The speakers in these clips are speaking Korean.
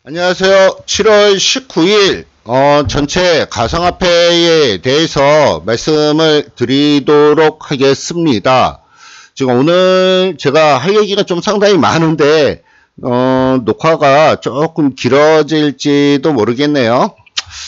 안녕하세요. 7월 19일 전체 가상화폐에 대해서 말씀을 드리도록 하겠습니다. 지금 오늘 제가 할 얘기가 좀 상당히 많은데 녹화가 조금 길어질지도 모르겠네요.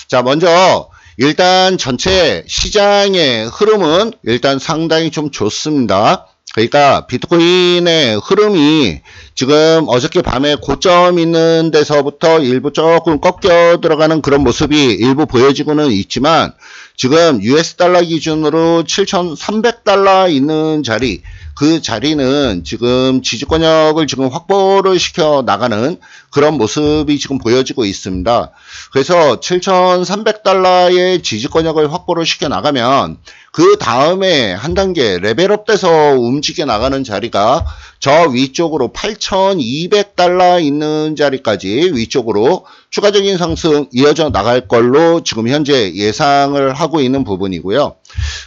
자, 먼저 일단 전체 시장의 흐름은 일단 상당히 좀 좋습니다. 그러니까 비트코인의 흐름이 지금 어저께 밤에 고점 있는 데서부터 일부 조금 꺾여 들어가는 그런 모습이 일부 보여지고는 있지만, 지금 US 달러 기준으로 7,300달러 있는 자리, 그 자리는 지금 지지권역을 지금 확보를 시켜 나가는 그런 모습이 지금 보여지고 있습니다. 그래서 7,300달러의 지지권역을 확보를 시켜 나가면 그 다음에 한 단계 레벨업 돼서 움직여 나가는 자리가 저 위쪽으로 8,200달러 있는 자리까지 위쪽으로 추가적인 상승 이어져 나갈 걸로 지금 현재 예상을 하고 있는 부분이고요.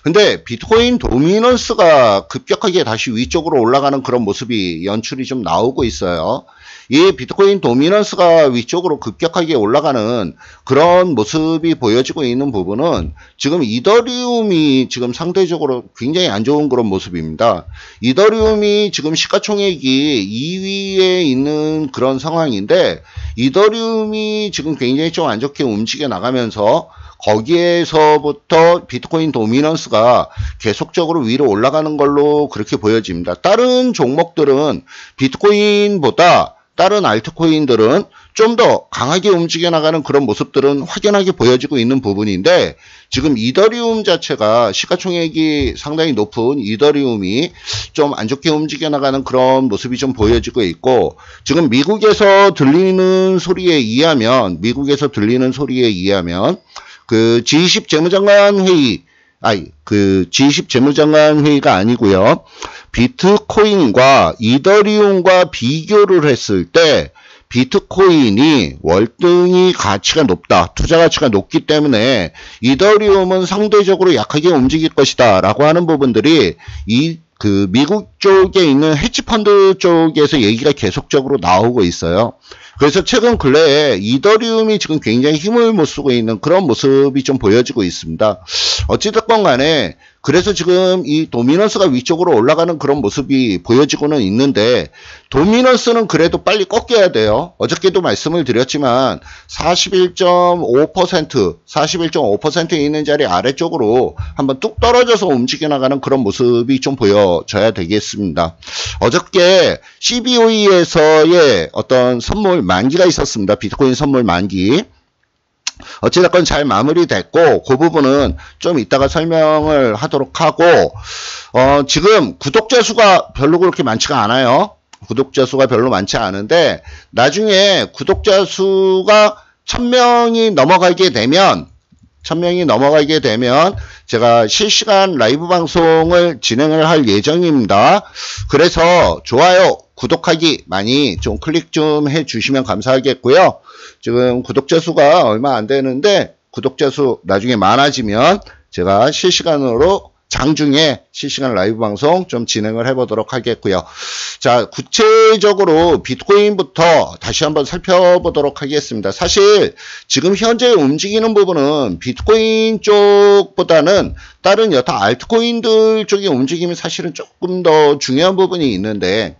근데 비트코인 도미넌스가 급격하게 다시 위쪽으로 올라가는 그런 모습이 연출이 좀 나오고 있어요. 이 비트코인 도미넌스가 위쪽으로 급격하게 올라가는 그런 모습이 보여지고 있는 부분은 지금 이더리움이 지금 상대적으로 굉장히 안 좋은 그런 모습입니다. 이더리움이 지금 시가총액이 2위에 있는 그런 상황인데, 이더리움이 지금 굉장히 좀 안 좋게 움직여 나가면서 거기에서부터 비트코인 도미넌스가 계속적으로 위로 올라가는 걸로 그렇게 보여집니다. 다른 종목들은 비트코인보다 다른 알트코인들은 좀 더 강하게 움직여 나가는 그런 모습들은 확연하게 보여지고 있는 부분인데, 지금 이더리움 자체가 시가총액이 상당히 높은 이더리움이 좀 안 좋게 움직여 나가는 그런 모습이 좀 보여지고 있고, 지금 미국에서 들리는 소리에 의하면 그 G20 재무장관 회의, G20 재무장관 회의가 아니고요. 비트코인과 이더리움과 비교를 했을 때 비트코인이 월등히 가치가 높다, 투자 가치가 높기 때문에 이더리움은 상대적으로 약하게 움직일 것이다 라고 하는 부분들이 미국 쪽에 있는 헤지펀드 쪽에서 얘기가 계속적으로 나오고 있어요. 그래서 최근 근래에 이더리움이 지금 굉장히 힘을 못 쓰고 있는 그런 모습이 좀 보여지고 있습니다. 어찌됐건 간에 그래서 지금 이 도미넌스가 위쪽으로 올라가는 그런 모습이 보여지고는 있는데, 도미넌스는 그래도 빨리 꺾여야 돼요. 어저께도 말씀을 드렸지만 41.5% 있는 자리 아래쪽으로 한번 뚝 떨어져서 움직여 나가는 그런 모습이 좀 보여져야 되겠습니다. 어저께 CBOE에서의 어떤 선물 만기가 있었습니다. 비트코인 선물 만기. 어찌됐건 잘 마무리됐고, 그 부분은 좀 이따가 설명을 하도록 하고, 지금 구독자 수가 별로 그렇게 많지가 않아요. 구독자 수가 별로 많지 않은데, 나중에 구독자 수가 1000명이 넘어가게 되면 제가 실시간 라이브 방송을 진행을 할 예정입니다. 그래서 좋아요, 구독하기 많이 좀 클릭 좀 해주시면 감사하겠고요. 지금 구독자 수가 얼마 안 되는데, 구독자 수 나중에 많아지면 제가 실시간으로 장중에 실시간 라이브 방송 좀 진행을 해보도록 하겠고요. 자, 구체적으로 비트코인부터 다시 한번 살펴보도록 하겠습니다. 사실 지금 현재 움직이는 부분은 비트코인 쪽보다는 다른 여타 알트코인들 쪽의 움직임이 사실은 조금 더 중요한 부분이 있는데,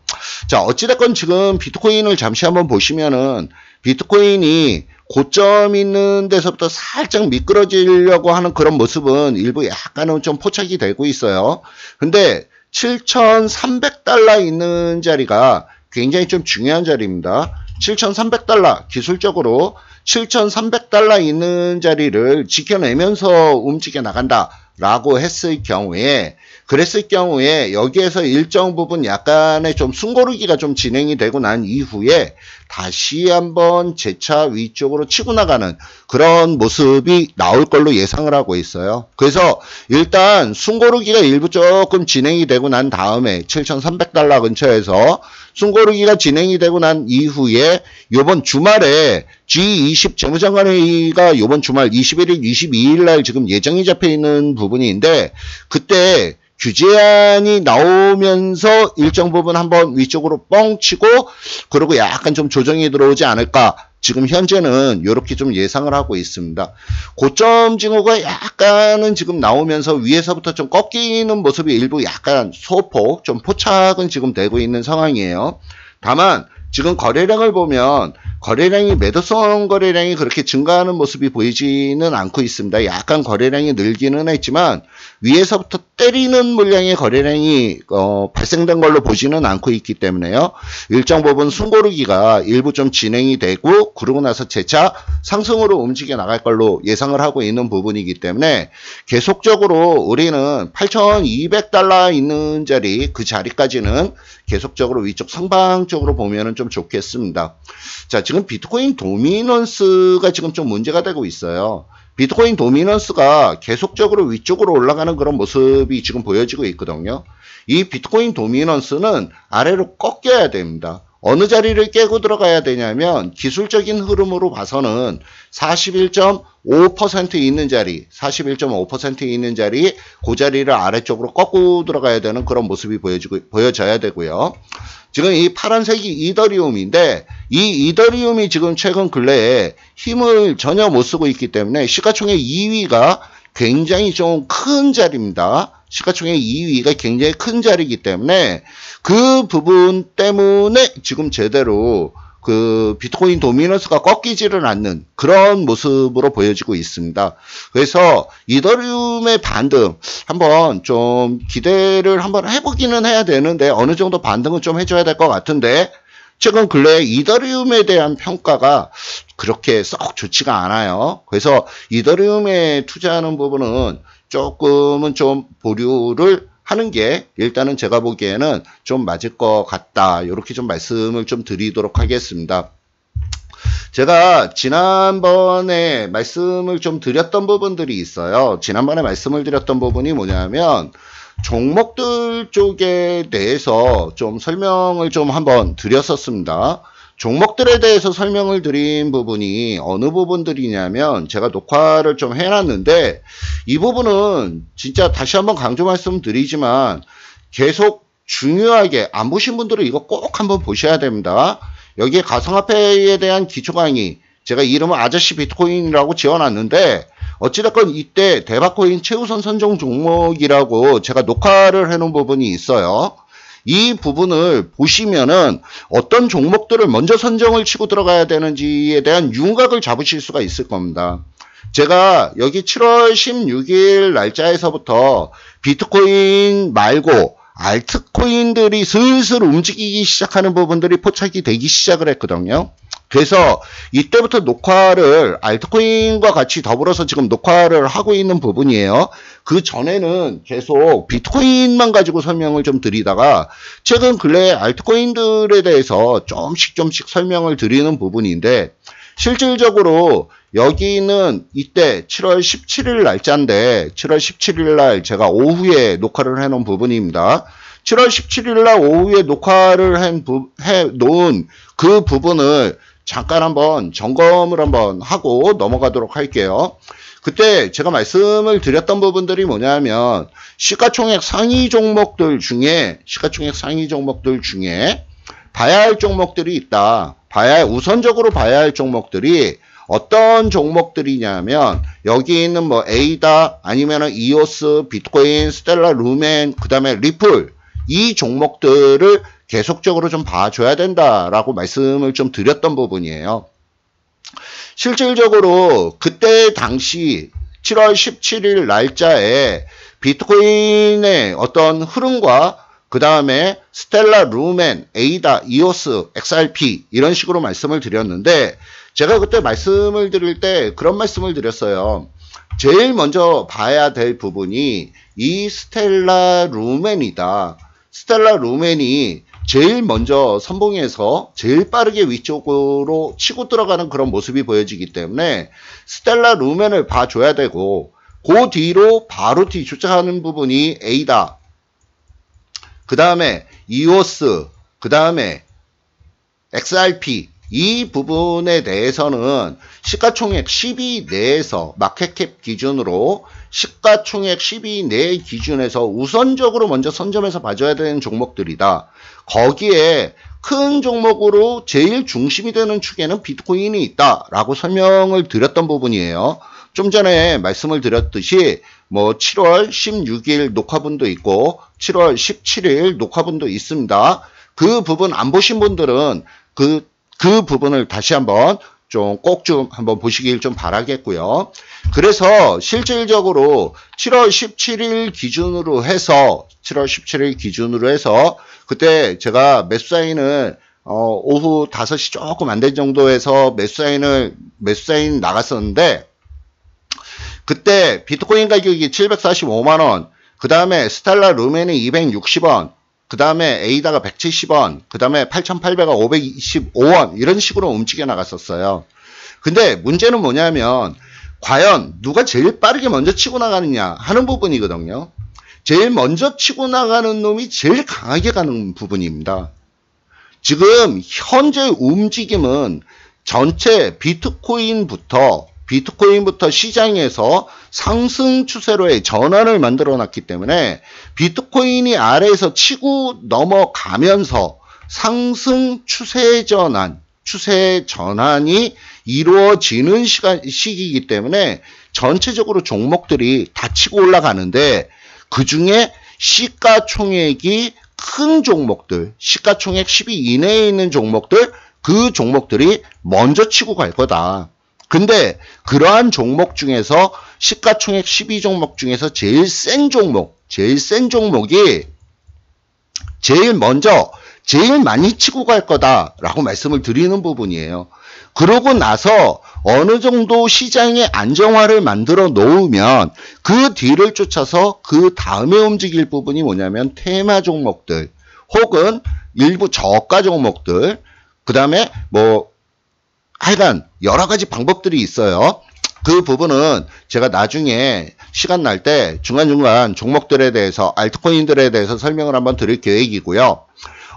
자, 어찌됐건 지금 비트코인을 잠시 한번 보시면은 비트코인이 고점 있는 데서부터 살짝 미끄러지려고 하는 그런 모습은 일부 약간은 좀 포착이 되고 있어요. 근데 7,300달러 있는 자리가 굉장히 좀 중요한 자리입니다. 7,300달러, 기술적으로 7,300달러 있는 자리를 지켜내면서 움직여 나간다 라고 그랬을 경우에 여기에서 일정 부분 약간의 좀 숨고르기가 좀 진행이 되고 난 이후에 다시 한번 재차 위쪽으로 치고 나가는 그런 모습이 나올 걸로 예상을 하고 있어요. 그래서 일단 숨고르기가 일부 조금 진행이 되고 난 다음에 7,300달러 근처에서 숨고르기가 진행이 되고 난 이후에 요번 주말에 G20 재무장관 회의가 요번 주말 21일, 22일 날 지금 예정이 잡혀 있는 부분인데, 그때 규제안이 나오면서 일정 부분 한번 위쪽으로 뻥 치고 그리고 약간 좀 조정이 들어오지 않을까 지금 현재는 이렇게 좀 예상을 하고 있습니다. 고점 징후가 약간은 지금 나오면서 위에서부터 좀 꺾이는 모습이 일부 약간 소폭 좀 포착은 지금 되고 있는 상황이에요. 다만 지금 거래량을 보면 거래량이 매도성 거래량이 그렇게 증가하는 모습이 보이지는 않고 있습니다. 약간 거래량이 늘기는 했지만 위에서부터 때리는 물량의 거래량이 발생된 걸로 보지는 않고 있기 때문에요. 일정 부분 숨고르기가 일부 좀 진행이 되고 그러고 나서 재차 상승으로 움직여 나갈 걸로 예상을 하고 있는 부분이기 때문에 계속적으로 우리는 8,200달러 있는 자리 그 자리까지는 계속적으로 위쪽 상방 쪽으로 보면은 좀 좋겠습니다. 자, 지금 비트코인 도미넌스가 지금 좀 문제가 되고 있어요. 비트코인 도미넌스가 계속적으로 위쪽으로 올라가는 그런 모습이 지금 보여지고 있거든요. 이 비트코인 도미넌스는 아래로 꺾여야 됩니다. 어느 자리를 깨고 들어가야 되냐면 기술적인 흐름으로 봐서는 41.5% 있는 자리, 41.5% 있는 자리, 그 자리를 아래쪽으로 꺾고 들어가야 되는 그런 모습이 보여져야 되고요. 지금 이 파란색이 이더리움인데 이 이더리움이 지금 최근 근래에 힘을 전혀 못 쓰고 있기 때문에 시가총액 2위가 굉장히 좀 큰 자리입니다. 시가총액 2위가 굉장히 큰 자리이기 때문에 그 부분 때문에 지금 제대로 그 비트코인 도미넌스가 꺾이지를 않는 그런 모습으로 보여지고 있습니다. 그래서 이더리움의 반등 한번 좀 기대를 한번 해보기는 해야 되는데 어느 정도 반등은 좀 해줘야 될 것 같은데 최근 근래에 이더리움에 대한 평가가 그렇게 썩 좋지가 않아요. 그래서 이더리움에 투자하는 부분은 조금은 좀 보류를 하는 게 일단은 제가 보기에는 좀 맞을 것 같다. 이렇게 좀 말씀을 좀 드리도록 하겠습니다. 제가 지난번에 말씀을 좀 드렸던 부분들이 있어요. 지난번에 말씀을 드렸던 부분이 뭐냐면 종목들 쪽에 대해서 좀 설명을 좀 한번 드렸었습니다. 종목들에 대해서 설명을 드린 부분이 어느 부분들이냐면 제가 녹화를 좀 해놨는데 이 부분은 진짜 다시 한번 강조 말씀드리지만 계속 중요하게 안 보신 분들은 이거 꼭 한번 보셔야 됩니다. 여기에 가상화폐에 대한 기초 강의 제가 이름은 아저씨 비트코인이라고 지어놨는데 어찌됐건 이때 대박코인 최우선 선정 종목이라고 제가 녹화를 해놓은 부분이 있어요. 이 부분을 보시면은 어떤 종목들을 먼저 선정을 치고 들어가야 되는지에 대한 윤곽을 잡으실 수가 있을 겁니다. 제가 여기 7월 16일 날짜에서부터 비트코인 말고 알트코인들이 슬슬 움직이기 시작하는 부분들이 포착이 되기 시작을 했거든요. 그래서 이때부터 녹화를 알트코인과 같이 더불어서 지금 녹화를 하고 있는 부분이에요. 그 전에는 계속 비트코인만 가지고 설명을 좀 드리다가 최근 근래 알트코인들에 대해서 조금씩 설명을 드리는 부분인데 실질적으로 여기는 이때 7월 17일 날짜인데 7월 17일 날 제가 오후에 녹화를 해놓은 부분입니다. 7월 17일 날 오후에 녹화를 해놓은 그 부분을 잠깐 한번 점검을 한번 하고 넘어가도록 할게요. 그때 제가 말씀을 드렸던 부분들이 뭐냐면 시가총액 상위 종목들 중에 봐야 할 종목들이 있다. 우선적으로 봐야 할 종목들이 어떤 종목들이냐면 여기 있는 뭐 에이다 아니면은 이오스, 비트코인, 스텔라, 루멘, 그 다음에 리플 이 종목들을 계속적으로 좀 봐줘야 된다라고 말씀을 좀 드렸던 부분이에요. 실질적으로 그때 당시 7월 17일 날짜에 비트코인의 어떤 흐름과 그 다음에 스텔라, 루멘, 에이다, 이오스, XRP 이런 식으로 말씀을 드렸는데 제가 그때 말씀을 드릴 때 그런 말씀을 드렸어요. 제일 먼저 봐야 될 부분이 이 스텔라 루멘이다. 스텔라 루멘이 제일 먼저 선봉에서 제일 빠르게 위쪽으로 치고 들어가는 그런 모습이 보여지기 때문에 스텔라 루멘을 봐줘야 되고 그 뒤로 바로 뒤쫓아가는 부분이 에이다, 그 다음에 이오스, 그 다음에 XRP 이 부분에 대해서는 시가총액 10위 내에서 마켓캡 기준으로 시가총액 10위 내 기준에서 우선적으로 먼저 선점해서 봐줘야 되는 종목들이다. 거기에 큰 종목으로 제일 중심이 되는 축에는 비트코인이 있다라고 설명을 드렸던 부분이에요. 좀 전에 말씀을 드렸듯이 뭐 7월 16일 녹화분도 있고 7월 17일 녹화분도 있습니다. 그 부분 안 보신 분들은 그 부분을 다시 한번 꼭 좀 한번 보시길 좀 바라겠고요. 그래서 실질적으로 7월 17일 기준으로 해서 그때 제가 매수 사인을 오후 5시 조금 안 된 정도에서 매수 사인 나갔었는데, 그때 비트코인 가격이 745만원, 그 다음에 스텔라 루멘이 260원, 그 다음에 에이다가 170원, 그 다음에 8,800원, 525원 이런 식으로 움직여 나갔었어요. 근데 문제는 뭐냐면 과연 누가 제일 빠르게 먼저 치고 나가느냐 하는 부분이거든요. 제일 먼저 치고 나가는 놈이 제일 강하게 가는 부분입니다. 지금 현재 움직임은 전체 비트코인부터 시장에서 상승 추세로의 전환을 만들어 놨기 때문에 비트코인이 아래에서 치고 넘어가면서 상승 추세 전환이 이루어지는 시기이기 때문에 전체적으로 종목들이 다 치고 올라가는데, 그 중에 시가총액이 큰 종목들, 시가총액 10위 이내에 있는 종목들, 그 종목들이 먼저 치고 갈 거다. 근데 그러한 종목 중에서 시가총액 12 종목 중에서 제일 센 종목이 제일 많이 치고 갈 거다라고 말씀을 드리는 부분이에요. 그러고 나서 어느 정도 시장의 안정화를 만들어 놓으면 그 뒤를 쫓아서 그 다음에 움직일 부분이 뭐냐면 테마 종목들 혹은 일부 저가 종목들, 그 다음에 하여간 여러 가지 방법들이 있어요. 그 부분은 제가 나중에 시간 날 때 중간중간 종목들에 대해서, 알트코인들에 대해서 설명을 한번 드릴 계획이고요.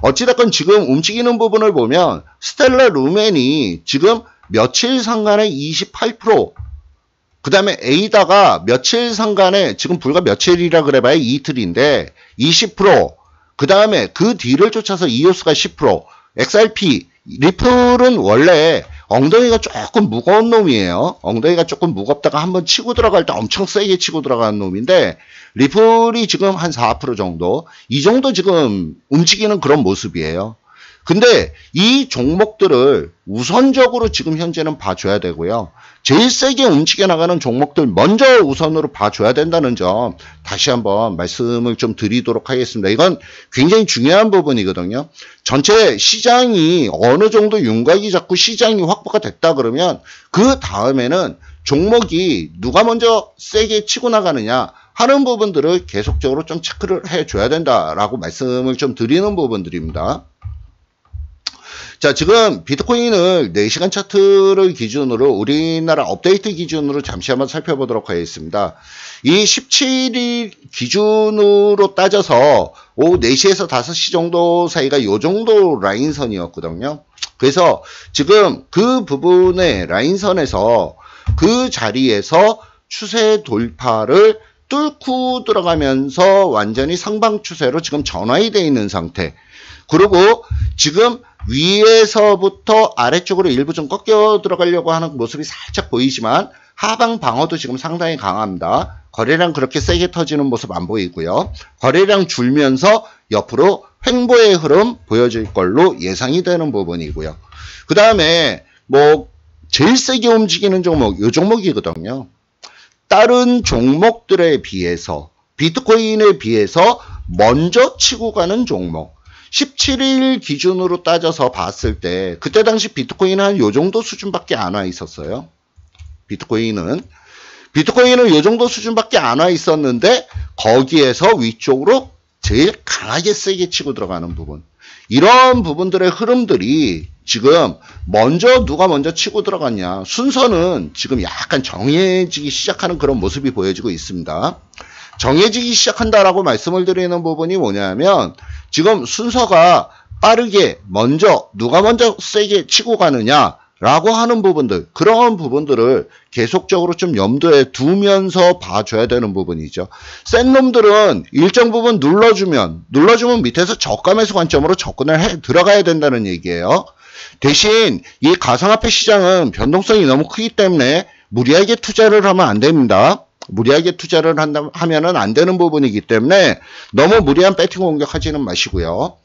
어찌됐건 지금 움직이는 부분을 보면 스텔라 루멘이 지금 며칠 상간에 28%, 그 다음에 에이다가 며칠 상간에 지금 불과 며칠이라 그래봐야 이틀인데 20%, 그 다음에 그 뒤를 쫓아서 이오스가 10%, XRP, 리플은 원래 엉덩이가 조금 무거운 놈이에요. 엉덩이가 조금 무겁다가 한번 치고 들어갈 때 엄청 세게 치고 들어가는 놈인데, 리플이 지금 한 4% 정도, 이 정도 지금 움직이는 그런 모습이에요. 근데 이 종목들을 우선적으로 지금 현재는 봐줘야 되고요. 제일 세게 움직여 나가는 종목들 먼저 우선으로 봐줘야 된다는 점 다시 한번 말씀을 좀 드리도록 하겠습니다. 이건 굉장히 중요한 부분이거든요. 전체 시장이 어느 정도 윤곽이 잡고 시장이 확보가 됐다 그러면 그 다음에는 종목이 누가 먼저 세게 치고 나가느냐 하는 부분들을 계속적으로 좀 체크를 해줘야 된다라고 말씀을 좀 드리는 부분들입니다. 자, 지금 비트코인을 4시간 차트를 기준으로 우리나라 업데이트 기준으로 잠시 한번 살펴보도록 하겠습니다. 이 17일 기준으로 따져서 오후 4시에서 5시 정도 사이가 요 정도 라인선이었거든요. 그래서 지금 그 부분의 라인선에서 그 자리에서 추세 돌파를 뚫고 들어가면서 완전히 상방 추세로 지금 전환이 되어 있는 상태. 그리고 지금 위에서부터 아래쪽으로 일부 좀 꺾여 들어가려고 하는 모습이 살짝 보이지만 하방 방어도 지금 상당히 강합니다. 거래량 그렇게 세게 터지는 모습 안 보이고요. 거래량 줄면서 옆으로 횡보의 흐름 보여질 걸로 예상이 되는 부분이고요. 그 다음에 제일 세게 움직이는 종목, 이 종목이거든요. 다른 종목들에 비해서, 비트코인에 비해서 먼저 치고 가는 종목. 17일 기준으로 따져서 봤을 때 그때 당시 비트코인은 한 요 정도 수준밖에 안 와 있었어요. 비트코인은 요 정도 수준밖에 안 와 있었는데 거기에서 위쪽으로 제일 강하게 세게 치고 들어가는 부분. 이런 부분들의 흐름들이 지금 누가 먼저 치고 들어갔냐. 순서는 지금 약간 정해지기 시작하는 그런 모습이 보여지고 있습니다. 정해지기 시작한다라고 말씀을 드리는 부분이 뭐냐면 지금 순서가 빠르게 먼저 누가 먼저 세게 치고 가느냐 라고 하는 부분들, 그런 부분들을 계속적으로 좀 염두에 두면서 봐줘야 되는 부분이죠. 센 놈들은 일정 부분 눌러주면 밑에서 저가 매수 관점으로 접근을 들어가야 된다는 얘기예요. 대신 이 가상화폐 시장은 변동성이 너무 크기 때문에 무리하게 투자를 하면 안 됩니다. 무리하게 투자를 하면은 안 되는 부분이기 때문에 너무 무리한 배팅 공격하지는 마시고요.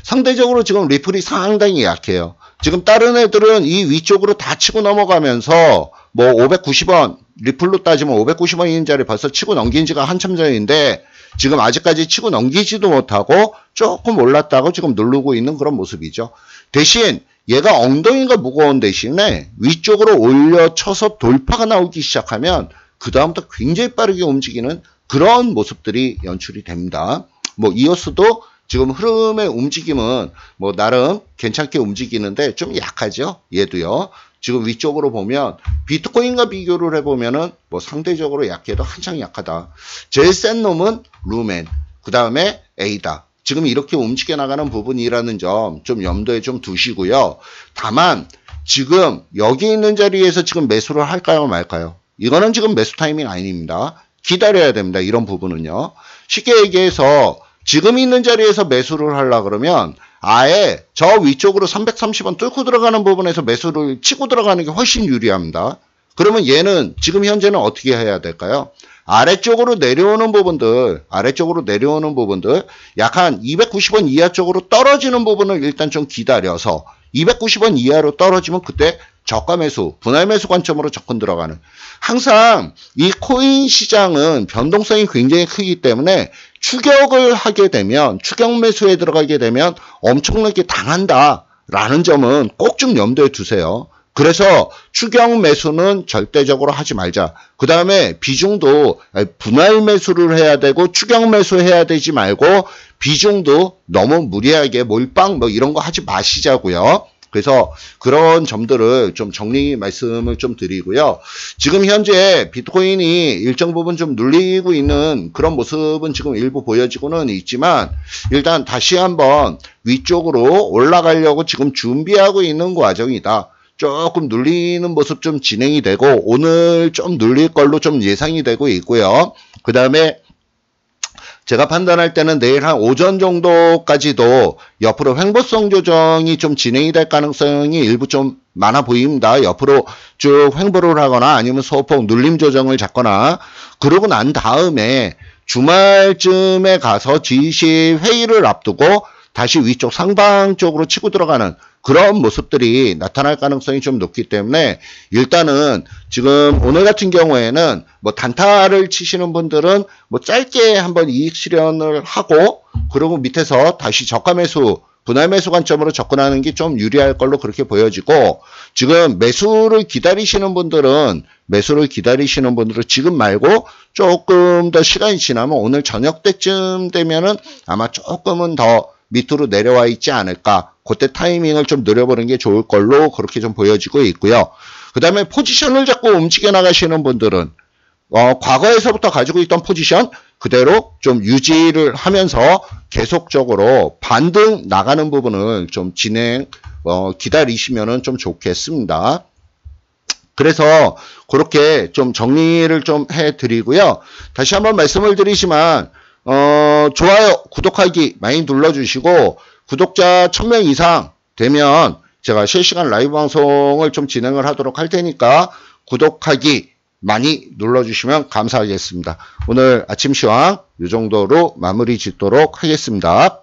상대적으로 지금 리플이 상당히 약해요. 지금 다른 애들은 이 위쪽으로 다 치고 넘어가면서 뭐 590원, 리플로 따지면 590원인 자리 벌써 치고 넘긴 지가 한참 전인데 지금 아직까지 치고 넘기지도 못하고 조금 올랐다고 지금 누르고 있는 그런 모습이죠. 대신 얘가 엉덩이가 무거운 대신에 위쪽으로 올려쳐서 돌파가 나오기 시작하면 그 다음부터 굉장히 빠르게 움직이는 그런 모습들이 연출이 됩니다. 뭐 이어스도 지금 흐름의 움직임은 뭐 나름 괜찮게 움직이는데 좀 약하죠. 얘도요. 지금 위쪽으로 보면 비트코인과 비교를 해보면은 뭐 상대적으로 약해도 한창 약하다. 제일 센 놈은 루멘, 그 다음에 에이다. 지금 이렇게 움직여 나가는 부분이라는 점 좀 염두에 좀 두시고요. 다만 지금 여기 있는 자리에서 지금 매수를 할까요 말까요? 이거는 지금 매수 타이밍 아닙니다. 기다려야 됩니다. 이런 부분은요. 쉽게 얘기해서 지금 있는 자리에서 매수를 하려고 그러면 아예 저 위쪽으로 330원 뚫고 들어가는 부분에서 매수를 치고 들어가는 게 훨씬 유리합니다. 그러면 얘는 지금 현재는 어떻게 해야 될까요? 아래쪽으로 내려오는 부분들 약한 290원 이하 쪽으로 떨어지는 부분을 일단 좀 기다려서 290원 이하로 떨어지면 그때 저가 매수, 분할 매수 관점으로 접근 들어가는. 항상 이 코인 시장은 변동성이 굉장히 크기 때문에 추격을 하게 되면, 추격 매수에 들어가게 되면 엄청나게 당한다라는 점은 꼭 좀 염두에 두세요. 그래서 추격 매수는 절대적으로 하지 말자. 그 다음에 비중도 분할 매수를 해야 되고 추격 매수 해야 되지 말고 비중도 너무 무리하게 몰빵 뭐 이런 거 하지 마시자고요. 그래서 그런 점들을 좀 정리 말씀을 좀 드리고요. 지금 현재 비트코인이 일정 부분 좀 눌리고 있는 그런 모습은 지금 일부 보여지고는 있지만 일단 다시 한번 위쪽으로 올라가려고 지금 준비하고 있는 과정이다. 조금 눌리는 모습 좀 진행이 되고 오늘 좀 눌릴 걸로 좀 예상이 되고 있고요. 그 다음에 제가 판단할 때는 내일 한 오전 정도까지도 옆으로 횡보성 조정이 좀 진행이 될 가능성이 일부 좀 많아 보입니다. 옆으로 쭉 횡보를 하거나 아니면 소폭 눌림 조정을 잡거나 그러고 난 다음에 주말쯤에 가서 지시 회의를 앞두고 다시 위쪽 상방 쪽으로 치고 들어가는 그런 모습들이 나타날 가능성이 좀 높기 때문에 일단은 지금 오늘 같은 경우에는 뭐 단타를 치시는 분들은 뭐 짧게 한번 이익 실현을 하고 그리고 밑에서 다시 저가 매수, 분할 매수 관점으로 접근하는 게 좀 유리할 걸로 그렇게 보여지고 지금 매수를 기다리시는 분들은 지금 말고 조금 더 시간이 지나면 오늘 저녁 때쯤 되면은 아마 조금은 더 밑으로 내려와 있지 않을까. 그때 타이밍을 좀 노려보는 게 좋을 걸로 그렇게 좀 보여지고 있고요. 그 다음에 포지션을 잡고 움직여 나가시는 분들은 과거에서부터 가지고 있던 포지션 그대로 좀 유지를 하면서 계속적으로 반등 나가는 부분을 좀 기다리시면은 좀 좋겠습니다. 그래서 그렇게 좀 정리를 좀 해드리고요. 다시 한번 말씀을 드리지만 좋아요, 구독하기 많이 눌러주시고 구독자 1000명 이상 되면 제가 실시간 라이브 방송을 좀 진행을 하도록 할 테니까 구독하기 많이 눌러주시면 감사하겠습니다. 오늘 아침 시황 이 정도로 마무리 짓도록 하겠습니다.